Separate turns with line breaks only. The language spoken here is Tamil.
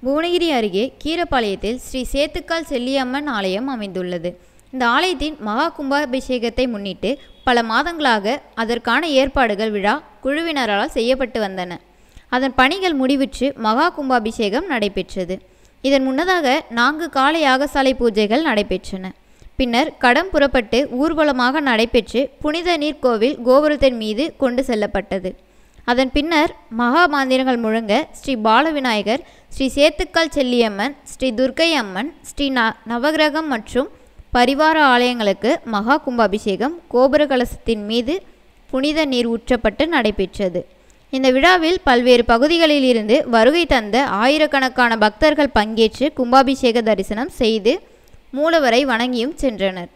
புவனகிரி அருகே கீரப்பாளையத்தில் ஸ்ரீ சேத்துக்கால் செல்லியம்மன் ஆலயம் அமைந்துள்ளது. இந்த ஆலயத்தின் மகா கும்பாபிஷேகத்தை முன்னிட்டு பல மாதங்களாக அதற்கான ஏற்பாடுகள் விழா குழுவினரால் செய்யப்பட்டு வந்தன. அதன் பணிகள் முடிவுற்று மகா கும்பாபிஷேகம் நடைபெற்றது. இதன் முன்னதாக 4 கால யாகசாலை பூஜைகள் நடைபெற்றன. பின்னர் கடம் புறப்பட்டு ஊர்வலமாக நடைபெற்று புனித நீர்கோவில் கோபுரத்தின் மீது கொண்டு செல்லப்பட்டது. அதன் பின்னர் மகா மாந்திரங்கள் முழங்க ஸ்ரீ பாலவிநாயகர், ஸ்ரீ சேத்துக்கால் செல்லியம்மன், ஸ்ரீ துர்க்கை அம்மன், ஸ்ரீ நவகிரகம் மற்றும் பரிவார ஆலயங்களுக்கு மகா கும்பாபிஷேகம் கோபுர கலசத்தின் மீது புனித நீர் ஊற்றப்பட்டு நடைபெற்றது. இந்த விழாவில் பல்வேறு பகுதிகளில் இருந்து வருகை தந்த ஆயிரக்கணக்கான பக்தர்கள் பங்கேற்று கும்பாபிஷேக தரிசனம் செய்து மூலவரை வணங்கியும் சென்றனர்.